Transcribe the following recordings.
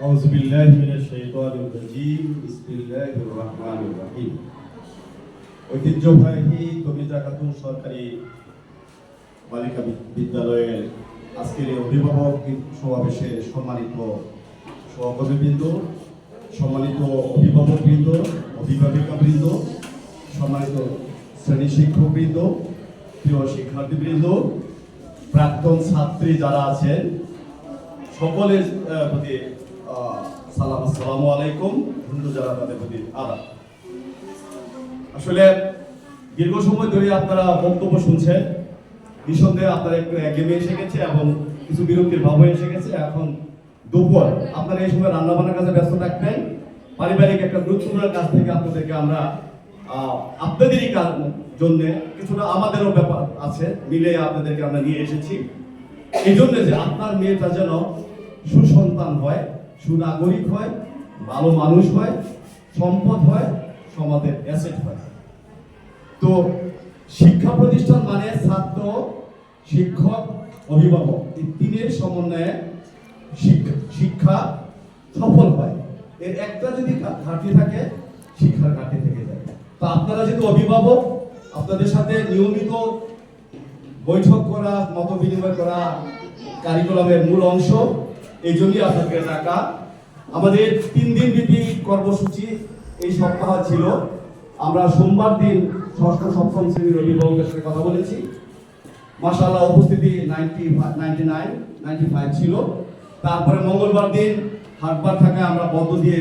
আউযু বিল্লাহি মিনাশ শাইতানির রাজীম বিসমিল্লাহির রহমানির রহিম। ঐতিহ্যবাহী কবিতা খাতুন সরকারি বালিকা বিদ্যালয়ের আজকের এই অভিভাবক সমাবেশের সম্মানিত সহকর্মীবৃন্দ, সম্মানিত অভিভাবকবৃন্দ, অভিভাবিকাবৃন্দ, সম্মানিত শ্রেণী শিক্ষকবৃন্দ, প্রিয় শিক্ষার্থীবৃন্দ, প্রাক্তন ছাত্রী যারা আছেন সকলের প্রতি সালাম, আসসালামু আলাইকুম। হিন্দু যারা তাদের প্রতি আদাব। আসলে দীর্ঘ সময় ধরে আপনারা বক্তব্য শুনছেন, নিঃসন্দেহে আপনারা একটু একঘেয়েমি এসে গেছে এবং কিছু বিরক্তির ভাব এসে গেছে। এখন দুপুর, আপনারা এই সময় রান্না বান্নার কাজে ব্যস্ত থাকবেন। পারিবারিক একটা গুরুত্বপূর্ণ কাজ থেকে আপনাদেরকে আমরা আপনাদেরই জন্য কিছুটা আমাদেরও ব্যাপার আছে মিলে আপনাদেরকে আমরা নিয়ে এসেছি। এই জন্য যে আপনার মেয়েটা যেন সুসন্তান হয়, সুনাগরিক হয়, ভালো মানুষ হয়, সম্পদ হয়, সমাজের অ্যাসেট হয়। তো শিক্ষা প্রতিষ্ঠান মানে ছাত্র, শিক্ষক, অভিভাবক, এই তিনের সমন্বয়ে শিক্ষা সফল হয়। এর একটা যদি ঘাটতি থাকে, শিক্ষার ঘাটতি থেকে যায়। তো আপনারা যেহেতু অভিভাবক, আপনাদের সাথে নিয়মিত বৈঠক করা, মত বিনিময় করা কারিকুলামের মূল অংশ। এই জন্যই আপনাকে ডাকা। আমাদের 3 দিন ব্যাপী কর্মসূচি এই সপ্তাহ ছিল। আমরা সোমবার দিন ষষ্ঠ সপ্তম শ্রেণীর অভিভাবকের সাথে কথা বলেছি। মাশাআল্লাহ উপস্থিতি 95 ছিল। তারপরে মঙ্গলবার দিন হাটবার থাকায় আমরা বন্ধ দিয়ে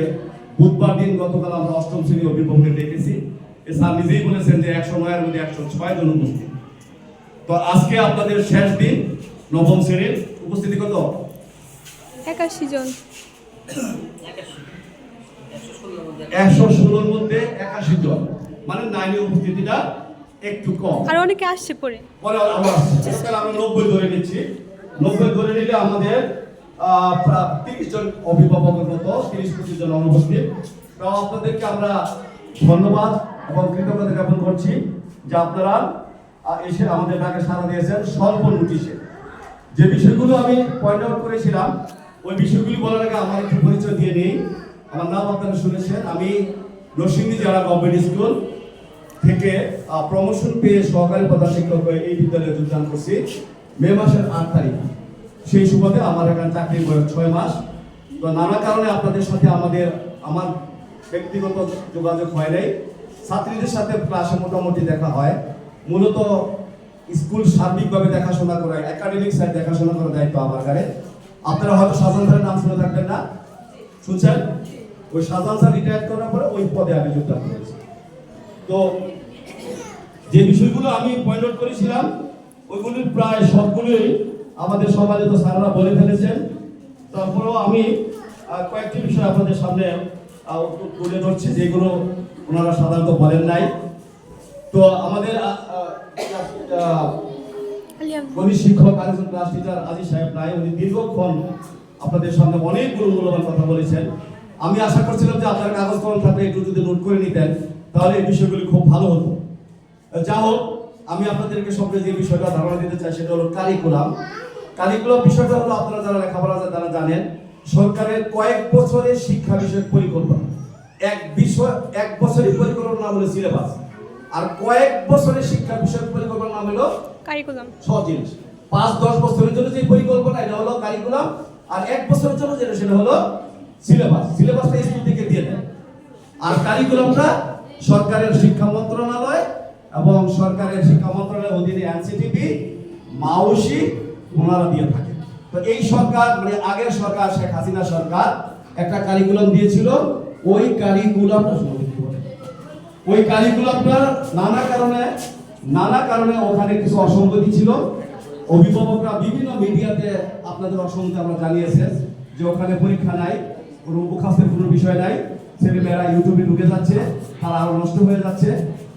বুধবার দিন গতকাল আমরা অষ্টম শ্রেণীর অভিভাবককে ডেকেছি। স্যার নিজেই বলেছেন যে 109 এর মধ্যে 106 জন উপস্থিত। তো আজকে আপনাদের শেষ দিন নবম শ্রেণীর উপস্থিতি কত? 81 জন। 116 এর মধ্যে 81 জন, মানে 9 এর উপস্থিতিটা একটু কম। আর অনেকে আসছে পরে আমরা 90 ধরে নিচ্ছি। 90 ধরে নিলে আমাদের 30 জন অভিভাবকের মতো 30-25 জন অনুপস্থিত। তো আপনাদেরকে আমরা ধন্যবাদ এবং কৃতজ্ঞতা জ্ঞাপন করছি যে আপনারা এসে আমাদের ডাকে সাড়া দিয়েছেন স্বল্প নোটিশে। যে বিষয়গুলো আমি পয়েন্ট আউট করেছিলাম ওই বিষয়গুলি বলার আগে আমার একটু পরিচয় দিয়ে নিই। আমার নাম আপনারা শুনেছেন, আমি নরসিংদী জেলা গভর্নমেন্ট স্কুল থেকে প্রমোশন পেয়ে সহকারী প্রধান শিক্ষক হয়ে এই বিদ্যালয়ে যোগদান করছি মে মাসের 8 তারিখ। সেই সুবাদে আমার এখানে চাকরির বয়স 6 মাস। তো নানা কারণে আপনাদের সাথে আমার ব্যক্তিগত যোগাযোগ হয় নাই। ছাত্রীদের সাথে ক্লাসে মোটামুটি দেখা হয়। মূলত স্কুল সার্বিকভাবে দেখাশোনা করা, একাডেমিক সাইড দেখাশোনা করার দায়িত্ব আমার কাছে। আপনারা হয়তো শাহজাহান স্যারের নাম শুনে থাকবেন না, শুনছেন? ওই শাহজাহান স্যার রিটায়ার করার পরে ওই পদে আমি যোগদান করেছি। তো যে বিষয়গুলো আমি পয়েন্ট আউট করেছিলাম ওইগুলির প্রায় সবগুলোই আমাদের সমাজে তো স্যাররা বলে ফেলেছেন। তারপরেও আমি কয়েকটি বিষয় আপনাদের সামনে তুলে ধরছি যেগুলো ওনারা সাধারণত বলেন নাই। তো আমাদের গণিত শিক্ষক আরেকজন ক্লাস টিচার আজিজ সাহেব নাই, উনি দীর্ঘক্ষণ আপনাদের সামনে অনেকগুলো মূল্যবান কথা বলেছেন। আমি আশা করছিলাম যে আপনার কাগজ কলম থাকলে একটু যদি নোট করে নিতেন তাহলে এই বিষয়গুলি খুব ভালো হতো। যা হোক, আমি আপনাদেরকে সঙ্গে যে বিষয়টা ধারণা দিতে চাই সেটা হলো কারিকুলাম। কারিকুলাম বিষয়টা হলো আপনারা যারা লেখাপড়া আছে তারা জানেন সরকারের কয়েক বছরের শিক্ষা বিষয়ক পরিকল্পনা। এক বছরের পরিকল্পনার নাম হলো সিলেবাস, আর কয়েক বছরের শিক্ষা বিষয়ক পরিকল্পনার নাম হলো কারিকুলাম। 6 জিনিস। 5-10 বছরের জন্য যে পরিকল্পনা এটা হলো কারিকুলাম, আর 1 বছরের জন্য যেটা সেটা হলো সিলেবাস। সিলেবাসটা স্কুল থেকে দিয়ে দেয়, আর কারিকুলামটা সরকারের শিক্ষা মন্ত্রণালয় এবং সরকারের শিক্ষা মন্ত্রণালয়ের অধীনে এনসিটিবি, মাউসি ওনারা দিয়ে থাকে। তো এই সরকার মানে আগের সরকার শেখ হাসিনা সরকার একটা কারিকুলাম দিয়েছিল। ওই কারিকুলামটা নানা কারণে ওখানে কিছু অসঙ্গতি ছিল। অভিভাবকরা বিভিন্ন মিডিয়াতে আপনাদের অসঙ্গতি আমরা জানিয়েছেন যে ওখানে পরীক্ষা নাই, কোনো মুখাস্তের কোনো বিষয় নাই, ছেলেমেয়েরা ইউটিউবে ঢুকে যাচ্ছে, তারা আরো নষ্ট হয়ে যাচ্ছে,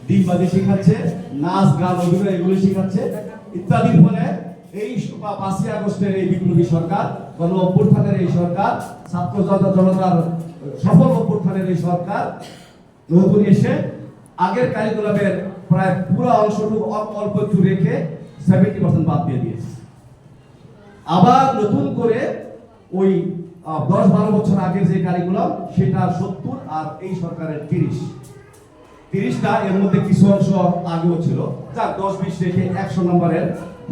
ডিগবাজি শেখাচ্ছে, নাচ গান অভিনয় এগুলো শেখাচ্ছে ইত্যাদির ফলে এই 5ই আগস্টের এই বিপ্লবী সরকার, গণ অভ্যুত্থানের এই সরকার, ছাত্র জনতার সফল অভ্যুত্থানের এই সরকার নতুন এসে আগের কারিকুলামের প্রায় পুরো অংশটুকু অল্প একটু রেখে 70% বাদ দিয়ে দিয়েছে। আবার নতুন করে ওই 10-12 বছর আগের যে কারিকুলাম সেটা 70 আর এই সরকারের 30টা, এর মধ্যে কিছু অংশ আগেও ছিল, যা 10-20 রেখে 100 নম্বরের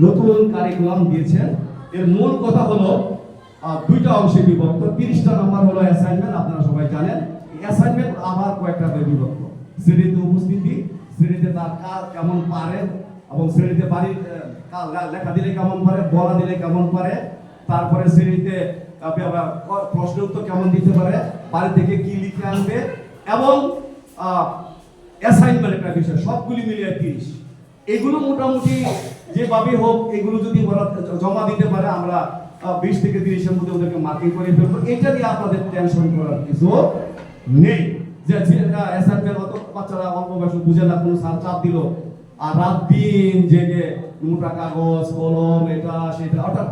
নতুন কারিকুলাম দিয়েছেন। এর মূল কথা হলো দুইটা অংশে বিভক্ত। 30টা নাম্বার হলো অ্যাসাইনমেন্ট, আপনারা সবাই জানেন। অ্যাসাইনমেন্ট আবার কয়েকটা বিভক্ত: শ্রেণীতে উপস্থিতি, শ্রেণীতে তার কাজ কেমন পারে, এবং শ্রেণীতে বাড়ির লেখা দিলে কেমন পারে, বলা দিলে কেমন পারে, তারপরে শ্রেণীতে প্রশ্ন উত্তর কেমন দিতে পারে, বাড়ি থেকে কি লিখে আনবে, এবং অ্যাসাইনমেন্ট একটা বিষয়, সবগুলি মিলিয়ে 30। এগুলো মোটামুটি যেভাবে হোক এগুলো যদি জমা দিতে পারে, আমরা 20 থেকে 30-এর মধ্যে ওদেরকে মার্কিং করে ফেলবো। এটা নিয়ে আপনাদের টেনশন করার কিছু নেই। যে অ্যাসাইনমেন্ট অত বাচ্চারা অল্প বয়সে বুঝে না, কোনো স্যার চাপ দিল আর রাত দিন জেগে মোটা কাগজ কলম এটা সেটা, ওটা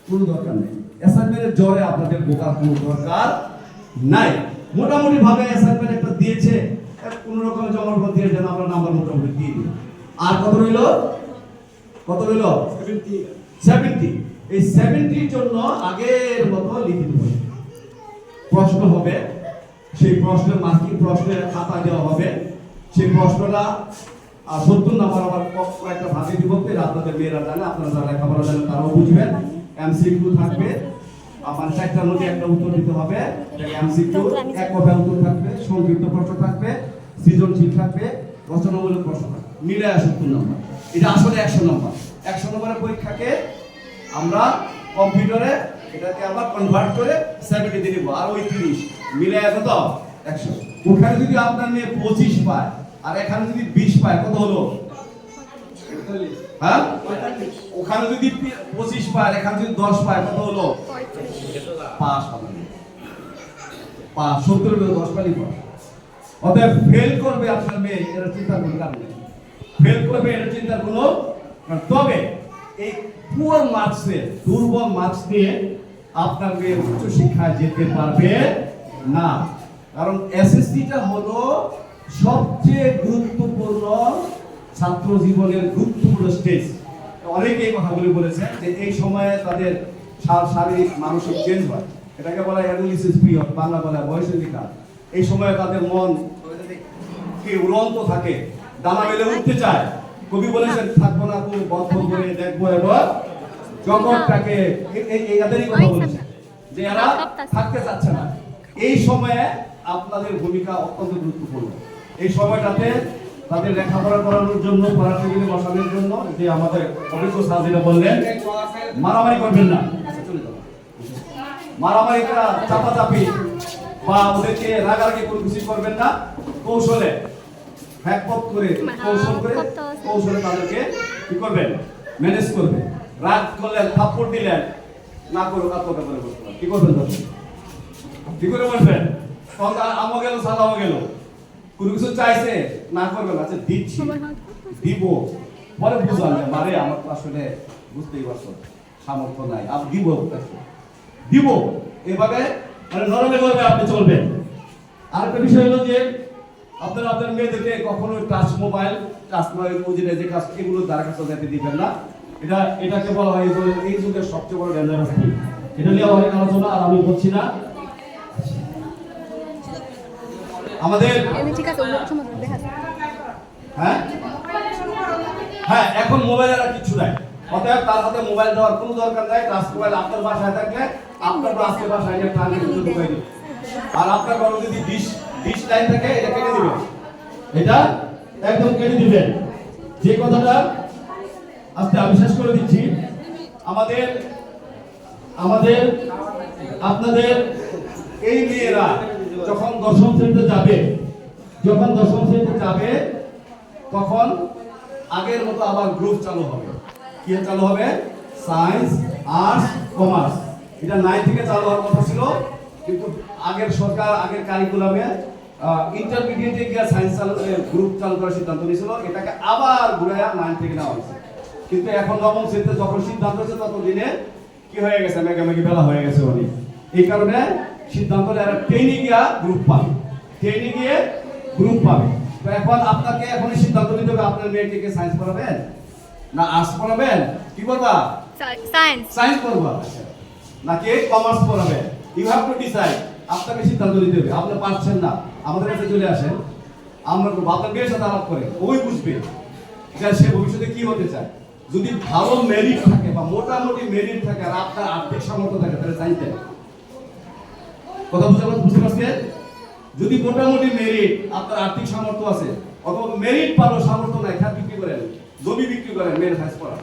কোনো দরকার নেই। অ্যাসাইনমেন্টের জ্বরে আপনাদের বোকার কোনো দরকার নাই। মোটামুটি ভাবে অ্যাসাইনমেন্ট একটা দিয়েছে, কোন রকম জমা দিয়ে যেন আমরা নাম্বার মোটামুটি দিয়ে দিই। আর কত রইল? 70। এই 70-র জন্য আগের মতো লিখিত প্রশ্ন হবে, সেই প্রশ্নের মার্কিং, প্রশ্নের খাতা দেওয়া হবে। সেই প্রশ্নটা 70 নাম্বার আবার কয়েকটা ভাগে বিভক্ত, আপনাদের মেয়েরা জানে, আপনারা যারা লেখাপড়া জানেন তারাও বুঝবেন। এমসিকিউ থাকবে, আমার 4টার মধ্যে একটা উত্তর দিতে হবে। এমসিকিউ এক কথায় উত্তর থাকবে, সংক্ষিপ্ত প্রশ্ন থাকবে, সৃজনশীল থাকবে, রচনামূলক প্রশ্ন থাকবে, মিলে 70 নম্বর। এটা আসলে 100 নম্বর। 100 নম্বরের পরীক্ষাকে আমরা কম্পিউটারে এটাকে আবার কনভার্ট করে 70 দিয়ে দিব, আর ওই 30 মিলে কত? 100। ওখানে যদি আপনার মেয়ে 25 পায় আর এখানে যদি 20 পায়, কত হলো? হ্যাঁ, ওখানে যদি 25 পায় এখানে যদি 10 পায়, কত হলো? পাস হবে। পাস 70 এর 10 পালি পাস। অতএব ফেল করবে আপনার মেয়ে, এর চিন্তা করতে হবে না। ফেল করবে এর চিন্তা কোনো, তবে এই পুয়ার মার্কসে, দুর্বল মার্কস দিয়ে আপনার মেয়ে উচ্চ শিক্ষায় যেতে পারবে না। কারণ এসএসসিটা হলো সবচেয়ে গুরুত্বপূর্ণ ছাত্র জীবনের গুরুত্বপূর্ণ স্টেজ। অনেকেই কথাগুলি বলেছেন যে এই সময়ে তাদের শারীরিক মানসিক চেঞ্জ হয়, এটাকে বলা হয় অ্যাডোলেসেন্স পিরিয়ড, বাংলা বলা হয় বয়সন্ধিকাল। এই সময়ে তাদের মন উড়ন্ত থাকে, ডানা মেলে উঠতে চায়। কবি বলেছেন, থাকবো না খুব বদ্ধ করে দেখবো এবার জগৎটাকে। এদেরই কথা বলেছেন যে এরা থাকতে চাচ্ছে না। এই সময়ে আপনাদের ভূমিকা অত্যন্ত গুরুত্বপূর্ণ। এই সময়টাতে তাদের লেখাপড়া করানোর জন্য, পড়ার টেবিলে বসানোর জন্য, যে আমাদের অভিজ্ঞ স্যার যেটা বললেন, মারামারি করবেন না, মারামারি করা, চাপাচাপি বা ওদেরকে রাগারাগি কোনো কিছু করবেন না। কৌশলে হ্যাকপথ করে, কৌশলে তাদেরকে কি করবেন? ম্যানেজ করবেন। রাগ করলেন, থাপ্পড় দিলেন, না করুক আত্মহত্যা করে বসবেন। কি করবেন তখন? কি করে বলবেন? আমও গেল, সাদাও গেল, কোনো কিছু চাইছে, না করবেন, আচ্ছা দিচ্ছি, দিব, পরে বুঝলাম মারে আমার আসলে বুঝতেই পারছো সামর্থ্য নাই, আপনি দিব, এভাবে মানে নরমে করবে আপনি চলবেন। আরেকটা বিষয় হলো যে আপনারা আপনার মেয়েদেরকে কখনো টাচ মোবাইল যে কাজ, এগুলো দ্বারা কাছে যেতে দিবেন না। এটাকে বলা হয় এই যুগের সবচেয়ে বড় ডেঞ্জারাস থিং। এটা নিয়ে অনেক আলোচনা, আর আমি বলছি না। আমাদের হ্যাঁ, এখন মোবাইলের আর কিছু নাই। অতএব তার হাতে মোবাইল দেওয়ার কোনো দরকার নাই। টাচ মোবাইল আপনার বাসায় থাকলে আপনার আজকে বাসায় নিয়ে টান দিয়ে ঢুকাই দিবেন। আর আপনার ঘরে যদি ডিশ লাইন থাকে, এটা কেটে দিবেন, এটা একদম কেটে দিবেন। যে কথাটা আজকে আমি শেষ করে দিচ্ছি, আমাদের আপনাদের এই মেয়েরা যখন দশম শ্রেণীতে যাবে, তখন আগের মতো আবার গ্রুপ চালু হবে। কি চালু হবে? Science, arts, commerce. এটা 9 থেকে চালু হওয়ার কথা ছিল, কিন্তু আগের সরকার আগের কারিকুলামে ইন্টারমিডিয়েটে গিয়ে সায়েন্স গ্রুপ চালু করার সিদ্ধান্ত নিয়েছিল। এটাকে আবার ঘুরাইয়া 9 থেকে নেওয়া হয়েছে। কিন্তু এখন নবম শ্রেণীতে যখন সিদ্ধান্ত হয়েছে, তত দিনে কি হয়ে গেছে, মেঘামেঘি বেলা হয়ে গেছে অনেক। এই কারণে সিদ্ধান্ত এরা ট্রেনিং গিয়ে গ্রুপ পাবে। তো এখন আপনাকে এখন সিদ্ধান্ত নিতে হবে, আপনার মেয়েকে সায়েন্স পড়াবেন না আর্টস পড়াবেন? কি করবা? সায়েন্স পড়বা নাকি কমার্স পড়াবেন? You have to decide. আপনাকে সিদ্ধান্ত নিতে হবে। আপনি পারছেন না, আমাদের কাছে চলে আসেন, আমরা আপনার মেয়ের সাথে আলাপ করেন, ওই বুঝবে যে সে ভবিষ্যতে কি হতে চায়। যদি ভালো মেরিট থাকে বা মোটামুটি মেরিট থাকে আর আপনার আর্থিক সামর্থ্য থাকে তাহলে চাইতে কথা বুঝতে পারছেন? যদি মোটামুটি মেরিট আপনার আর্থিক সামর্থ্য আছে অথবা মেরিট ভালো সামর্থ্য নাই, খাত বিক্রি করেন, জমি বিক্রি করেন মেয়ের হাইস করা।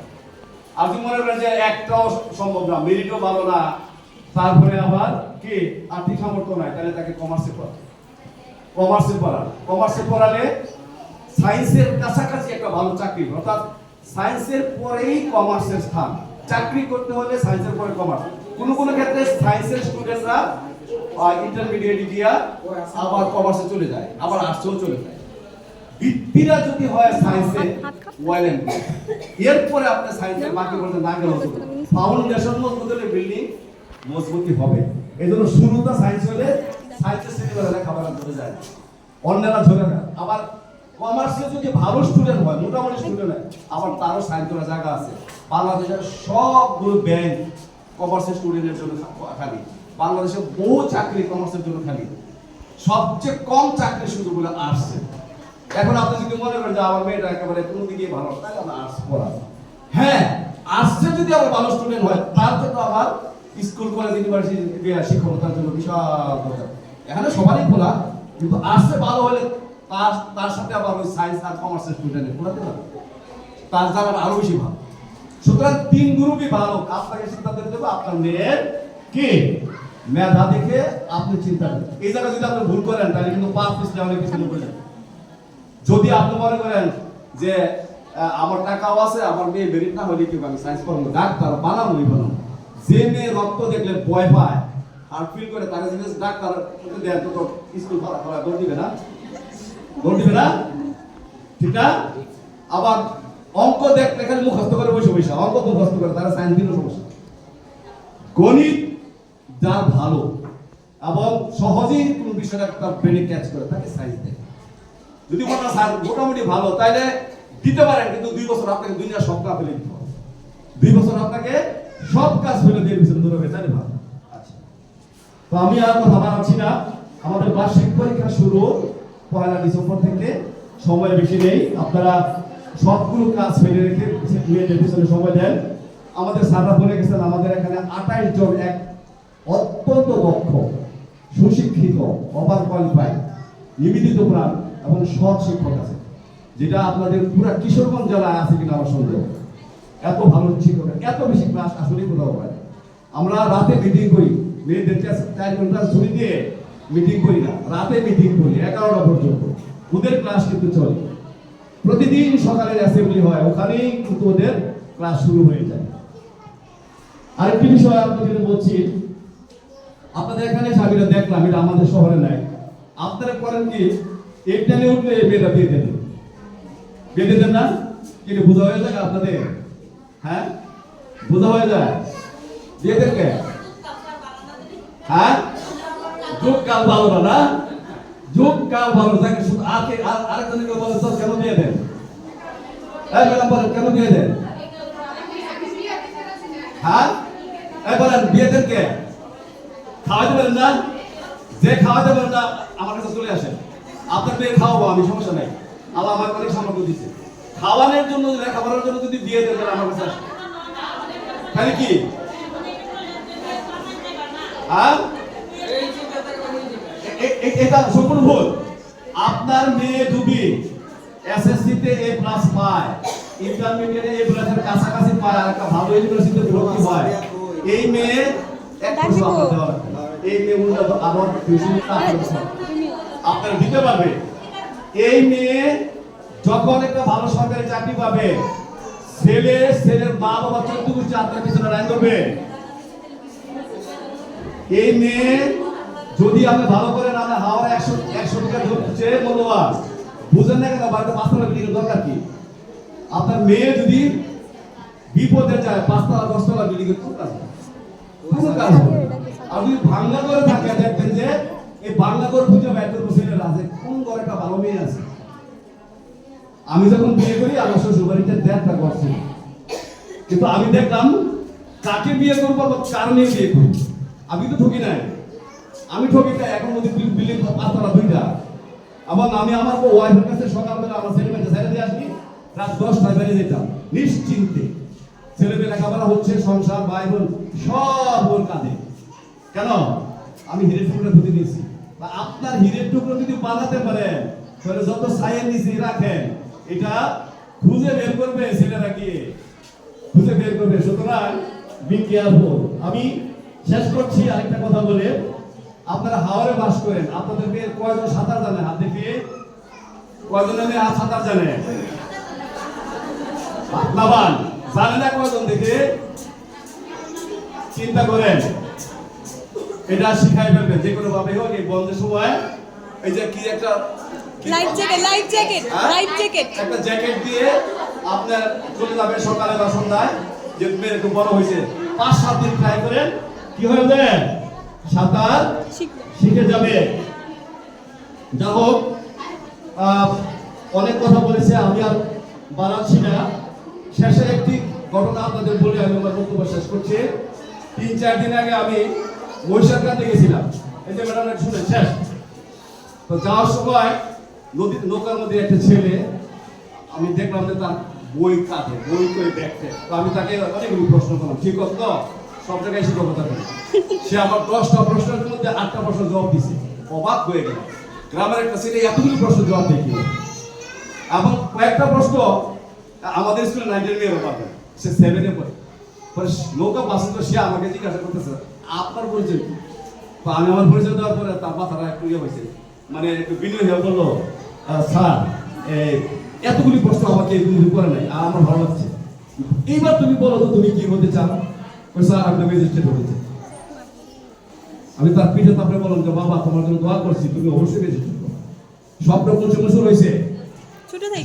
আর যদি মনে করেন যে একটাও সম্ভব না, মেরিটও ভালো না, তারপরে আবার কি আর্থিক সামর্থ্য নাই, তাহলে তাকে কমার্সে পড়া। কমার্সে পড়ালে সায়েন্সের কাছাকাছি একটা ভালো চাকরি, অর্থাৎ সায়েন্সের পরেই কমার্সের স্থান। চাকরি করতে হলে সায়েন্সের পরে কমার্স। কোন ক্ষেত্রে সায়েন্সের স্টুডেন্টরা ইন্টারমিডিয়েট দিয়া আবার কমার্সে চলে যায়, আবার আর্টসেও চলে যায়। ভিত্তিরা যদি হয় সায়েন্সে ওয়েল এন্ড গুড, এরপরে আপনি সায়েন্সের বাকি বলতে না গেলেও চলবে। ফাউন্ডেশন মজবুত হলে বিল্ডিং মজবুতই হবে। এই জন্য শুরুটা সায়েন্স হলে সায়েন্সের সিলেবাস লেখাপড়া করে যায়, অন্যরা ঝরে না। আবার কমার্সে যদি ভালো স্টুডেন্ট হয়, মোটামুটি স্টুডেন্ট হয়, আবার তারও সায়েন্স করার জায়গা আছে। বাংলাদেশের সবগুলো ব্যাংক কমার্সের স্টুডেন্টের জন্য খালি, বাংলাদেশে বহু চাকরি কমার্সের জন্য খালি, সবচেয়ে কম চাকরির সুযোগগুলো আসছে। এখন আপনি যদি মনে করেন যে আমার মেয়েটা একেবারে কোনো দিকে ভালো, তাহলে আমরা আর্টস পড়াবো। হ্যাঁ, আর্টসে যদি আবার ভালো স্টুডেন্ট হয় তার জন্য আবার স্কুল কলেজ ইউনিভার্সিটি শিক্ষকতার জন্য বিশাল দরকার। এখানে সবারই খোলা, কিন্তু আর্টসে ভালো হলে তার সাথে আবার ওই সায়েন্স আর কমার্সের স্টুডেন্টের খোলাতে পারে, তার দ্বারা আরো বেশি ভালো। সুতরাং তিন গ্রুপই ভালো। আপনাকে সিদ্ধান্ত নিতে হবে আপনার মেয়ের কি মেধা দেখে আপনি চিন্তা করেন। এই জায়গায় যদি আপনি ভুল করেন তাহলে কিন্তু পাঁচ পিছলে অনেক কিছু বলে যাবে। যদি আপনি মনে করেন যে আমার টাকাও আছে, আমার মেয়ে মেরিট না হলে কি আমি সায়েন্স পড়বো, ডাক্তার বানাবো, যে মেয়ে রক্ত দেখলে ভয় পায় আর ফিল করে তাকে জিনিস ডাক্তার দেন, তো স্কুল পড়া দৌড় দিবে না, ঠিক না? আবার অঙ্ক দেখলে এখানে মুখস্থ করে বসে অঙ্ক মুখস্থ করে তারা সায়েন্স দিল সমস্যা। গণিত যার ভালো এবং সহজেই কোন বিষয়টা তার ব্রেনে ক্যাচ করে তাকে সায়েন্স দেয়। যদি মোটামুটি ভালো তাহলে দিতে পারেন, কিন্তু 2 বছর আপনাকে দুনিয়ার সব কাজ ফেলে দিতে হবে। 2 বছর আপনাকে সব কাজ ফেলে দিয়ে পিছনে দূর হবে, তাই ভালো। আচ্ছা, তো আমি আর কথা বাড়াচ্ছি না। আমাদের বার্ষিক পরীক্ষা শুরু 1 ডিসেম্বর থেকে, সময় বেশি নেই। আপনারা সবগুলো কাজ ফেলে রেখে মেয়েদের পিছনে সময় দেন। আমাদের স্যাররা বলে গেছেন আমাদের এখানে 28 জন এক অত্যন্ত দক্ষ, সুশিক্ষিত, ওভার কোয়ালিফাইড, নিবেদিত প্রাণ এবং সৎ শিক্ষক আছে, যেটা আপনাদের পুরো কিশোরগঞ্জ জেলায় আছে কিনা আমার সন্দেহ। এত ভালো শিক্ষক, এত বেশি ক্লাস আসলেই কোথাও হয়। আমরা রাতে মিটিং করি, মেয়েদেরকে 4 ঘন্টা ছুটি দিয়ে মিটিং করি না, রাতে মিটিং করি 11টা পর্যন্ত। ওদের ক্লাস কিন্তু চলে, প্রতিদিন সকালের অ্যাসেম্বলি হয়, ওখানেই কিন্তু ওদের ক্লাস শুরু হয়ে যায়। আরেকটি বিষয় আপনাদের বলছি, আপনাদের এখানে সাবিরা দেখলাম, এটা আমাদের শহরে নাই। আপনারা করেন কি, একটানে উঠলে মেয়েরা বেঁধে দেন না? কিন্তু বোঝা হয়ে যায় আপনাদের, হ্যাঁ বোঝা হয়ে যায় বিয়ে দেখে, হ্যাঁ যুগ কাল ভালো না, যুগ কাল ভালো থাকে। শুধু আরেকজনকে বলে তো কেন বিয়ে দেন, ম্যাডাম বলেন কেন বিয়ে দেন? হ্যাঁ বলেন বিয়ে দেন কে? খাওয়াতে পারেন না? যে খাওয়াতে পারেন না আমার কাছে চলে আসেন, আপনার মেয়ে খাওয়াবো আমি, সমস্যা নাই। আল্লাহ আমাকে অনেক সামর্থ্য দিচ্ছে, খাওয়ানোর জন্য লেখাপড়ার জন্য যদি বিয়ে দেন আমার কাছে আসেন, তাহলে কি এটা সম্পূর্ণ ভুল। আপনার মেয়ে যদি এসএসসি তে A+ পায়, ইন্টারমিডিয়েটে A+ এর কাছাকাছি পায়, আর একটা ভালো ইউনিভার্সিটিতে ভর্তি হয়, এই মেয়ে এক বছর আপনার দেওয়া লাগবে। এই মেয়ে উন্নত আবার টিউশন আপনারা দিতে পারবে। এই মেয়ে যখন একটা ভালো সরকারি চাকরি পাবে, ছেলের মা বাবা 14 গোষ্ঠী আপনার পিছনে লাইন ধরবে। এই মেয়ে যদি আপনি ভালো করে না হাওড়া 100 টাকা ধরছে মূল্যবান, বুঝেন না কেন? বাড়িতে 5 টাকা বিল্ডিং দরকার কি? আপনার মেয়ে যদি বিপদে যায় 5 টাকা 10 টাকা বিল্ডিং এর কোন কাজ হবে? আর যদি ভাঙ্গা করে থাকে, দেখবেন যে এই বাংলা করে খুঁজে বের করবো ছেলেরা আছে কোন ঘরে একটা ভালো মেয়ে আছে। আমি যখন বিয়ে করি আমার শ্বশুর বাড়িতে 1.5টা ঘর ছিল, কিন্তু আমি দেখলাম কাকে বিয়ে করবো, কার মেয়ে বিয়ে করবো। আমি তো ঠকি নাই, আমি ঠকিটা এখন যদি বিল্ডিং পাঁচতলা দুইটা, এবং আমি আমার ওয়াইফের কাছে সকালবেলা আমার ছেলেমেয়েকে ছেড়ে দিয়ে আসি, রাত 10টায় বেরিয়ে যেতাম নিশ্চিন্তে। ছেলেমেয়ে লেখাপড়া হচ্ছে, সংসার ভাই বোন সব ওর কাঁধে। কেন? আমি হিরের টুকরো খুঁজে নিয়েছি। আপনার হিরের টুকরো যদি বানাতে পারেন তাহলে যত সাইয়ের নিচে রাখেন এটা খুঁজে বের করবে, ছেলেরা গিয়ে খুঁজে বের করবে। সুতরাং বি কেয়ারফুল। আমি শেষ করছি আরেকটা কথা বলে, আপনারা হাওরে বাস করেন, আপনাদেরকে কয়জন সাঁতার জানে? হাত দেখে কয়জন সাঁতার জানে? নাবান জানে না কয়জন? দেখে চিন্তা করেন, এটা শিখাই ফেলবেন যে কোনো ভাবে হোক। এই বন্ধের সময় এই যে কি একটা লাইফ জ্যাকেট একটা জ্যাকেট দিয়ে আপনার চলে যাবেন সকালে বা সন্ধ্যায়। যে মেয়ে একটু বড় হয়েছে, 5-7 দিন ট্রাই করেন, কি হয়ে যাবে? সাঁতার শিখে যাবে। যা হোক, অনেক কথা বলেছে, আমি আর বাড়াচ্ছি না। শেষে একটি ঘটনা আপনাদের বলে আমি আমার বক্তব্য শেষ করছি। 3-4 দিন আগে আমি মহিষাগ্রামে গেছিলাম। এই যে ম্যাডাম শুনেন শেষ। তো যাওয়ার সময় নৌকার মধ্যে একটা ছেলে, আমি দেখলাম যে তার বই কাঁধে, বই করে দেখতে। তো আমি তাকে অনেকগুলো প্রশ্ন করলাম, ঠিক তো সব জায়গায় শিক্ষকতা করে। সে আমার 10টা প্রশ্নের মধ্যে 8টা প্রশ্ন জবাব দিছে। অবাক হয়ে গেল, গ্রামের একটা ছেলে এতগুলো প্রশ্ন জবাব দেখি। এবং কয়েকটা প্রশ্ন আমাদের স্কুলে 9 মেয়েরও পাবে, সে 7-এ পড়ে। পরে নৌকা বাসে তো সে আমাকে জিজ্ঞাসা করতেছে, আপনার পরিচয় কি? তো আমি আমার পরিচয় দেওয়ার পরে তার মাথাটা একটু ইয়ে হয়েছে, মানে একটু বিনয় হয়ে বললো, স্যার এতগুলি প্রশ্ন আমাকে এগুলি করে নাই, আর আমার ভালো লাগছে। এইবার তুমি বলো তো তুমি কি হতে চাও? স্যার আমি ম্যাজিস্ট্রেট হতে চাই। আমি তার পিঠে তারপরে বললাম যে বাবা তোমার জন্য দোয়া করছি, তুমি অবশ্যই ম্যাজিস্ট্রেট করো। স্বপ্ন কোন সময় শুরু হয়েছে?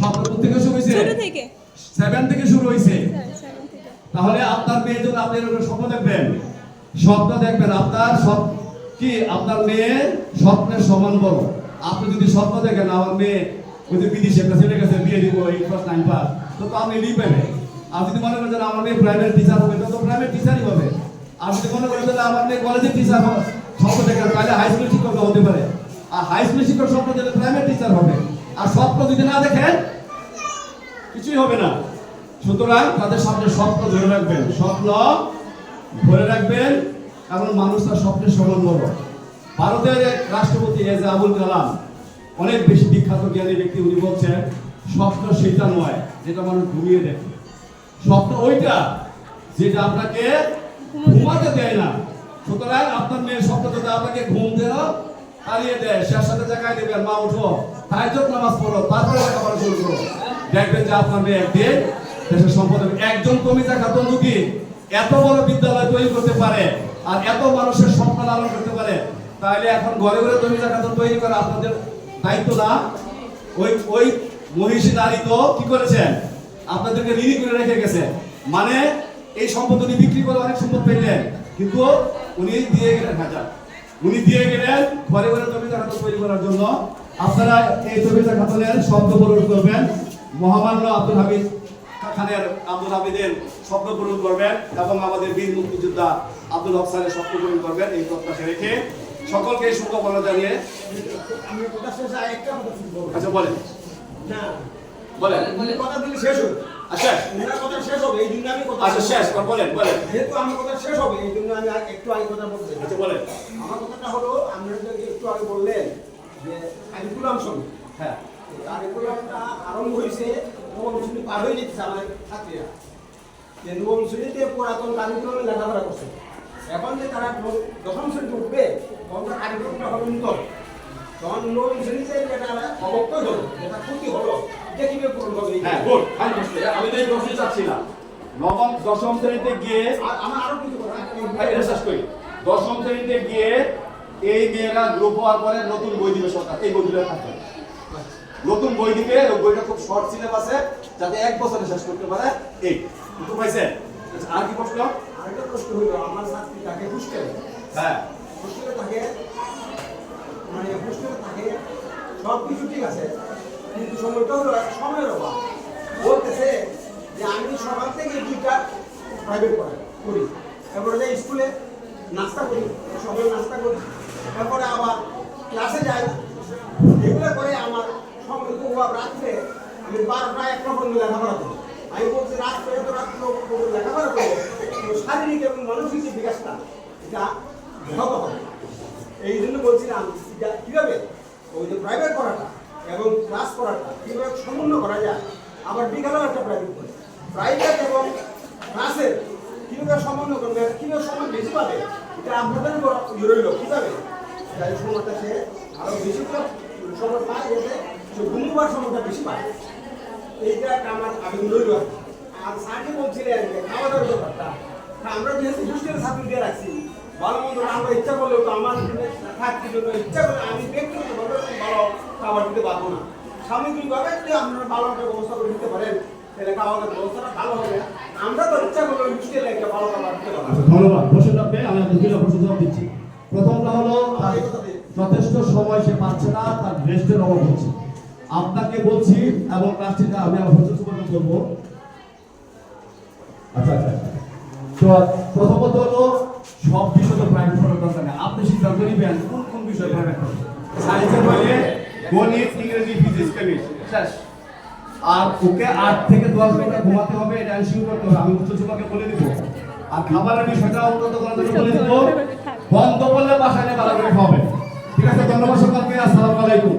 স্বপ্ন থেকে শুরু হয়েছে, 7 থেকে শুরু হয়েছে। তাহলে আপনার মেয়ের জন্য আপনি এরকম স্বপ্ন দেখবেন, স্বপ্ন দেখবেন। আপনার সব কি আপনার মেয়ে স্বপ্নের সমান বড়। আপনি যদি স্বপ্ন দেখেন আমার মেয়ে ওই যে বিদেশে একটা ছেলে গেছে বিয়ে দিব 8 পাস 9 পাস, তো আপনি লিখবেন। আর যদি মনে করেন আমার মেয়ে প্রাইভেট টিচার হবে, তো প্রাইভেট টিচারই হবে। আর যদি মনে করেন আমার মেয়ে কলেজের টিচার হবে, স্বপ্ন দেখেন তাহলে হাই স্কুল শিক্ষক হতে পারে। আর হাই স্কুল শিক্ষক স্বপ্ন দেখলে প্রাইভেট টিচার হবে। আর স্বপ্ন যদি না দেখেন কিছুই হবে না। সুতরাং তাদের সামনে স্বপ্ন ধরে রাখবেন, স্বপ্ন ধরে রাখবেন। কারণ মানুষ তার স্বপ্নের সমান বড়। ভারতের এক রাষ্ট্রপতি এজ আবুল কালাম, অনেক বেশি বিখ্যাত জ্ঞানী ব্যক্তি, উনি বলছেন স্বপ্ন সেটা নয় যেটা মানুষ ঘুমিয়ে দেখে, স্বপ্ন ওইটা যেটা আপনাকে ঘুমাতে দেয় না। সুতরাং আপনার মেয়ের স্বপ্ন যদি আপনাকে ঘুম দেয়, হারিয়ে দেয়, সে সাথে জায়গায় দেবেন, মা উঠো তাহাজ্জুদ নামাজ পড়ো, তারপরে লেখাপড়া শুরু করো। দেখবেন যে আপনার মেয়ে একদিন দেশের সম্পদ হবে। একজন কবিতা খাতুন যদি এত বড় বিদ্যালয় তৈরি করতে পারে আর এত মানুষের স্বপ্ন লালন করতে পারে, তাহলে এখন ঘরে ঘরে কবিতা খাতুন তৈরি করা আপনাদের দায়িত্ব না? ওই মহিষী নারী তো কি করেছেন? আপনাদেরকে ঋণী করে রেখে গেছে। মানে এই সম্পদ উনি বিক্রি করে অনেক সম্পদ পেলেন, কিন্তু উনি দিয়ে গেলেন হাজার। উনি দিয়ে গেলেন ঘরে ঘরে কবিতা খাতুন তৈরি করার জন্য। আপনারা এই কবিতা খাতুনের শব্দ পূরণ করবেন, মহামান্য আব্দুল হামিদ খানের আব্দুল হামিদের স্বপ্ন পূরণ করবেন, এবং আমাদের বীর মুক্তিযোদ্ধা আব্দুল হক স্যারের স্বপ্ন পূরণ করবেন। এই প্রত্যাশা রেখে সকলকে শুভকামনা জানিয়ে আচ্ছা বলেন বলেন কথা দিলে শেষ হবে। আচ্ছা কথা শেষ হবে, এই জন্য আমি কথা আচ্ছা শেষ বলেন বলেন। যেহেতু আমার কথা শেষ হবে এই জন্য আমি একটু আগে কথা বলতে চাই। আচ্ছা বলেন। আমার কথাটা হলো, আমরা যে একটু আগে বললেন যে কারিকুলাম সঙ্গে, হ্যাঁ কারিকুলামটা আরম্ভ হয়েছে নবম শ্রেণী পার হয়ে যেতেছে আমাদের ছাত্রীরা, যে নবম শ্রেণীতে পুরাতন কারিকুলামে লেখাপড়া করছে। এখন যে তারা 10ম শ্রেণীতে উঠবে তখন কারিকুলামটা হবে নতুন। তখন নবম শ্রেণীতে যেটা অবক্ষয় হলো, যেটা ক্ষতি হলো, এটা কিভাবে পূরণ হবে? হ্যাঁ গুড, ফাইন প্রশ্ন। আমি তো এই প্রশ্নই চাচ্ছিলাম। নবম 10ম শ্রেণীতে গিয়ে আমার আরো কিছু কথা শেষ করি। 10ম শ্রেণীতে গিয়ে এই মেয়েরা গ্রুপ হওয়ার পরে নতুন বই দিবে সরকার, এই বইগুলো থাকবে। নতুন বই দিবে, ওই বইটা খুব শর্ট সিলেবাসে, যাতে 1 বছরে শেষ করতে পারে। এই বুঝতে পাইছেন? আর কি প্রশ্ন? আরেকটা প্রশ্ন হইল, আমার ছাত্রী তাকে হোস্টেলে, হ্যাঁ হোস্টেলে থাকে, মানে হোস্টেলে থাকে সব কিছু ঠিক আছে, কিন্তু সময়টা হলো সময়ের অভাব। বলতেছে যে আমি সকাল থেকে 2টা প্রাইভেট করি, তারপরে যাই স্কুলে নাস্তা করি, সকালে নাস্তা করি, তারপরে আবার ক্লাসে যাই, এগুলো করে আমার সময় রাত্রে আমি 12টা 1টা পর্যন্ত লেখাপড়া করি। আমি বলছি রাত্রে এত রাত্রে লেখাপড়া করবো, তো শারীরিক এবং মানসিক যে বিকাশটা এটা ব্যাহত হবে। এই জন্য বলছিলাম কীভাবে ওই যে প্রাইভেট পড়াটা এবং ক্লাস পড়াটা কীভাবে সমন্বয় করা যায়। আবার বিকালেও একটা প্রাইভেট পড়ে, প্রাইভেট এবং ক্লাসের কীভাবে সমন্বয় করবে, কীভাবে সময় বেশি পাবে, এটা আপনাদের উপর রইল। কীভাবে যাই সময়টা সে আরও বেশি করে সময় পায়, যাতে সে ঘুমবার সময়টা বেশি পায়, এইটা একটা আমার আবেদন রইল। আর স্যারকে বলছিলেন যে খাওয়া দাওয়ার ব্যাপারটা, আমরা যেহেতু হোস্টেলে ছাত্র দিয়ে রাখছি, ভালো মন্দ আমরা ইচ্ছা করলেও তো আমার থাকতে জন্য ইচ্ছা করলে আমি ব্যক্তিগতভাবে ভালো খাবার দিতে পারবো না। সামগ্রিকভাবে যদি আপনারা ভালো একটা ব্যবস্থা করে দিতে পারেন, তাহলে খাওয়া দাওয়ার ব্যবস্থাটা ভালো হবে। আমরা তো ইচ্ছা করলে হোস্টেলে একটা ভালো খাবার দিতে পারবো। আচ্ছা, ধন্যবাদ। প্রশ্নটা পেয়ে আমি আপনাদের দুটো প্রশ্ন জবাব দিচ্ছি। প্রথমটা হলো তার যথেষ্ট সময় সে পাচ্ছে না, তার রেস্টের অভাব হচ্ছে। আপনাকে বলছি এবং ক্লাসটিতে আমি আমার সচেতন করবো। আচ্ছা আচ্ছা, তো প্রথমত হলো সব বিষয় তো প্রাইভেট পড়ার দরকার নেই। আপনি সিদ্ধান্ত নেবেন কোন কোন বিষয় প্রাইভেট পড়বেন। সায়েন্সের বইয়ে গণিত, ইংরেজি, ফিজিক্স, কেমিস্ট্রি শেষ। আর ওকে 8 থেকে 10 ঘন্টা ঘুমাতে হবে, এটা এনশিওর করতে হবে। আমি উচ্চশিক্ষাকে বলে দিব। আর খাবারের বিষয়টা উন্নত করার জন্য বলে দিব, বন্ধ করলে বাসায় ভালো করে খাবে। ঠিক আছে, ধন্যবাদ সকলকে। আসসালামু আলাইকুম।